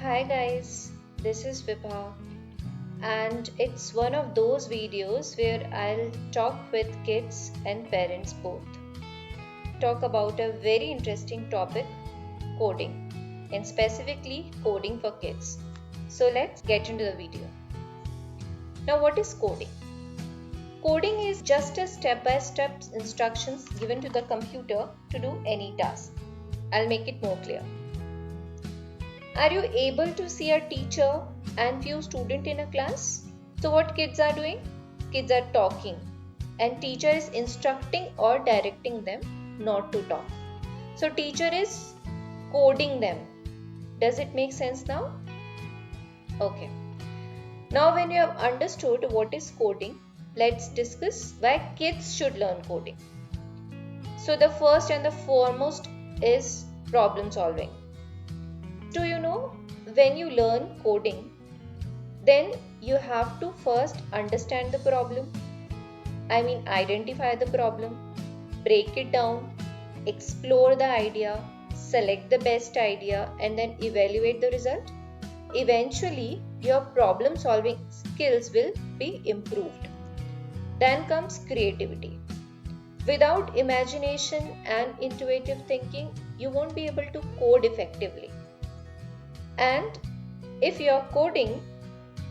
Hi guys, this is Vibha, and it's one of those videos where I'll talk with kids and parents both. Talk about a very interesting topic, coding, and specifically coding for kids. So let's get into the video. Now, what is coding? Coding is just a step by step instructions given to the computer to do any task. I'll make it more clear. Are you able to see a teacher and few students in a class? So what kids are doing? Kids are talking and teacher is instructing or directing them not to talk. So teacher is coding them. Does it make sense now? Okay. Now when you have understood what is coding, let's discuss why kids should learn coding. So the first and the foremost is problem solving. Do you know, when you learn coding, then you have to first understand the problem. Identify the problem, break it down, explore the idea, select the best idea, and then evaluate the result. Eventually, your problem solving skills will be improved. Then comes creativity. Without imagination and intuitive thinking, you won't be able to code effectively. And if you're coding,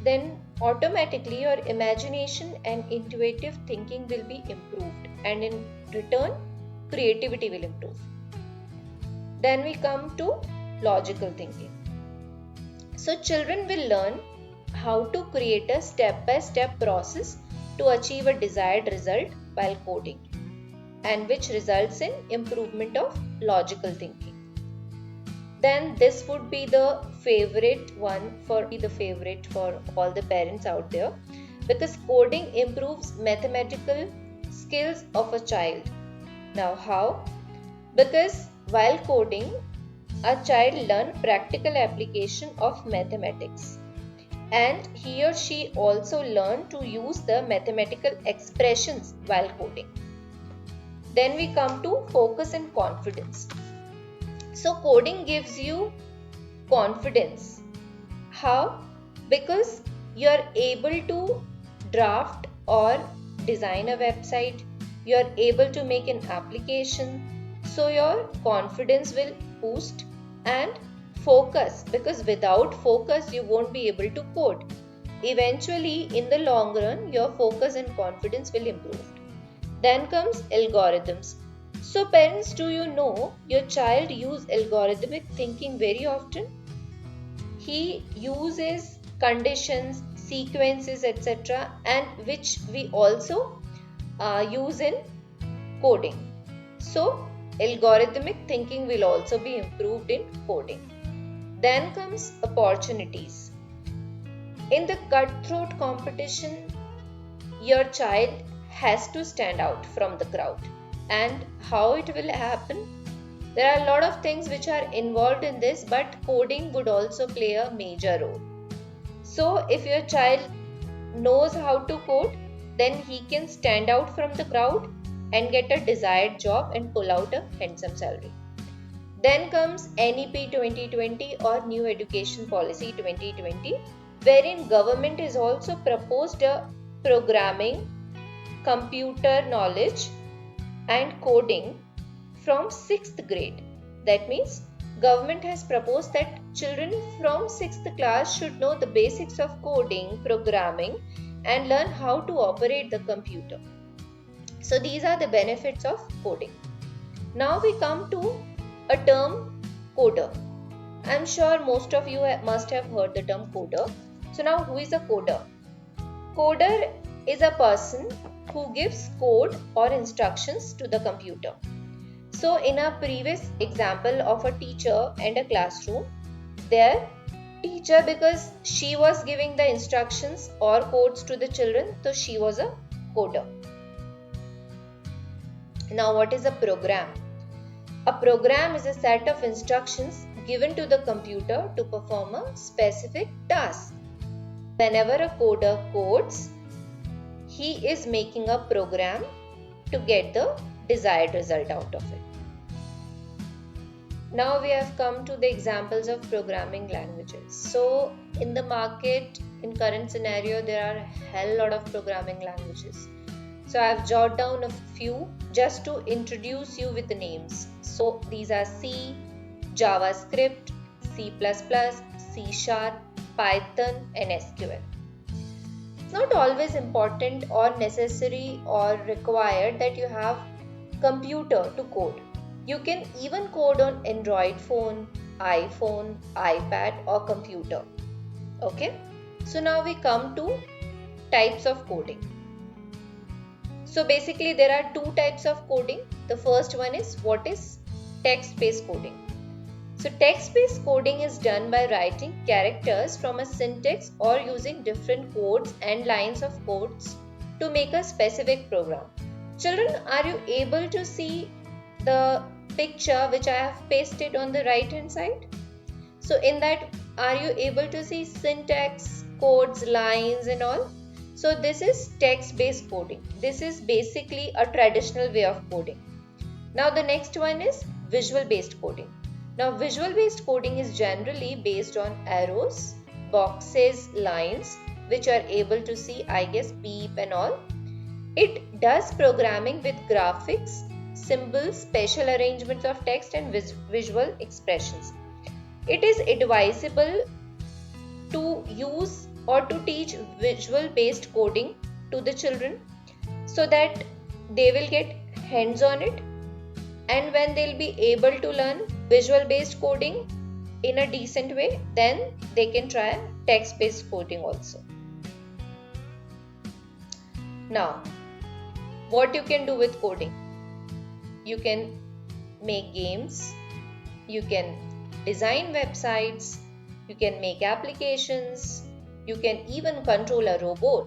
then automatically your imagination and intuitive thinking will be improved, and in return, creativity will improve. Then we come to logical thinking. So, children will learn how to create a step by step process to achieve a desired result while coding, and which results in improvement of logical thinking. Then this would be the favorite for all the parents out there, because coding improves mathematical skills of a child. Now how? Because while coding, a child learns practical application of mathematics, and he or she also learn to use the mathematical expressions while coding. Then we come to focus and confidence. So coding gives you confidence. How? Because you are able to draft or design a website, you are able to make an application, so your confidence will boost. And focus, because without focus you won't be able to code. Eventually, in the long run, your focus and confidence will improve. Then comes algorithms. So parents, do you know your child use algorithmic thinking very often? He uses conditions, sequences, etc., and which we also use in coding. So algorithmic thinking will also be improved in coding. Then comes opportunities. In the cutthroat competition, your child has to stand out from the crowd. And how it will happen? There are a lot of things which are involved in this, but coding would also play a major role. So if your child knows how to code, then he can stand out from the crowd and get a desired job and pull out a handsome salary. Then comes NEP 2020 or New Education Policy 2020, wherein government has also proposed a programming, computer knowledge and coding from 6th grade. That means government has proposed that children from 6th class should know the basics of coding, programming, and learn how to operate the computer. So these are the benefits of coding. Now we come to a term, coder. I'm sure most of you must have heard the term coder. So now who is a coder? Coder is a person who gives code or instructions to the computer. So in a previous example of a teacher and a classroom, their teacher, because she was giving the instructions or codes to the children, so she was a coder. Now what is a program? A program is a set of instructions given to the computer to perform a specific task. Whenever a coder codes, he is making a program to get the desired result out of it. Now we have come to the examples of programming languages. So in the market, in current scenario, there are a hell lot of programming languages. So I've jotted down a few just to introduce you with the names. So these are C, JavaScript, C++, C Sharp, Python and SQL. It's not always important or necessary or required that you have computer to code. You can even code on Android phone, iPhone, iPad or computer. Okay? So now we come to types of coding. So basically there are two types of coding. The first one is what is text-based coding. So text-based coding is done by writing characters from a syntax or using different codes and lines of codes to make a specific program. Children, are you able to see the picture which I have pasted on the right hand side? So in that, are you able to see syntax, codes, lines and all? So this is text-based coding. This is basically a traditional way of coding. Now the next one is visual-based coding. Now visual-based coding is generally based on arrows, boxes, lines which are able to see, I guess, beep and all. It does programming with graphics, symbols, special arrangements of text and visual expressions. It is advisable to use or to teach visual-based coding to the children so that they will get hands on it, and when they'll be able to learn visual-based coding in a decent way, then they can try text-based coding also. Now, what you can do with coding? You can make games, you can design websites, you can make applications, you can even control a robot,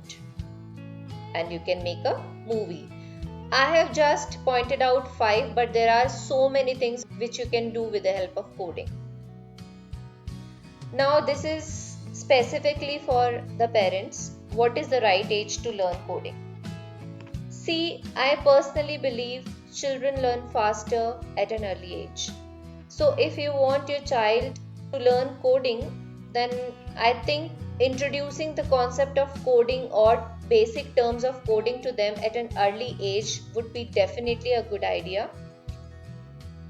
and you can make a movie. I have just pointed out 5, but there are so many things which you can do with the help of coding. Now this is specifically for the parents. What is the right age to learn coding? See, I personally believe children learn faster at an early age. So if you want your child to learn coding, then I think introducing the concept of coding or basic terms of coding to them at an early age would be definitely a good idea.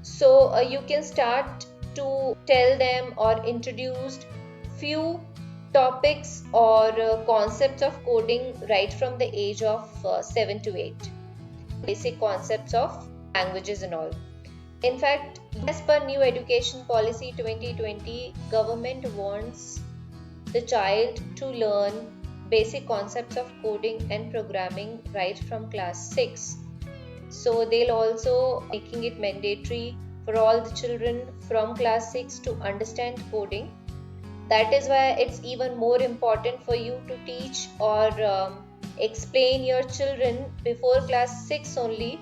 So you can start to tell them or introduce few topics or concepts of coding right from the age of 7 to 8. Basic concepts of languages and all. In fact, as per new education policy 2020, government wants the child to learn basic concepts of coding and programming right from class 6. So they'll also making it mandatory for all the children from class 6 to understand coding. That is why it's even more important for you to teach or explain your children before class 6 only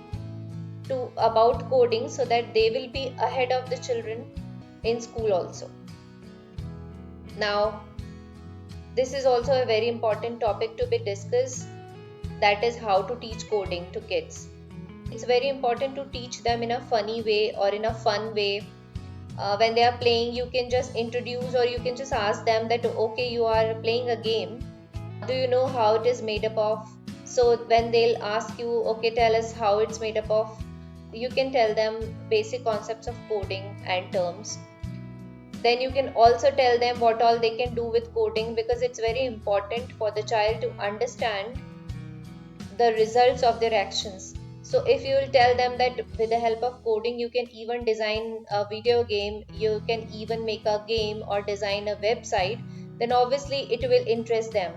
to about coding, so that they will be ahead of the children in school also. Now, this is also a very important topic to be discussed, that is how to teach coding to kids. It's very important to teach them in a funny way or in a fun way. When they are playing, you can just introduce or you can just ask them that, okay, you are playing a game. Do you know how it is made up of? So when they'll ask you, okay, tell us how it's made up of, you can tell them basic concepts of coding and terms. Then you can also tell them what all they can do with coding, because it's very important for the child to understand the results of their actions. So if you will tell them that with the help of coding you can even design a video game, you can even make a game or design a website, then obviously it will interest them.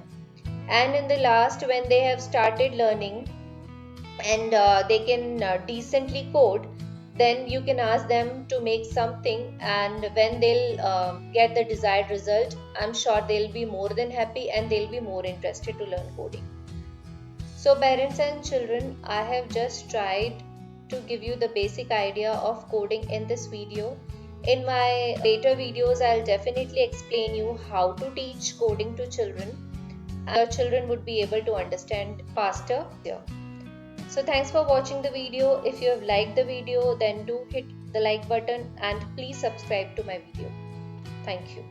And in the last, when they have started learning and they can decently code, then you can ask them to make something, and when they'll get the desired result, I'm sure they'll be more than happy and they'll be more interested to learn coding. So parents and children, I have just tried to give you the basic idea of coding in this video. In my later videos, I'll definitely explain you how to teach coding to children, and your children would be able to understand faster. So thanks for watching the video. If you have liked the video, then do hit the like button and please subscribe to my video. Thank you.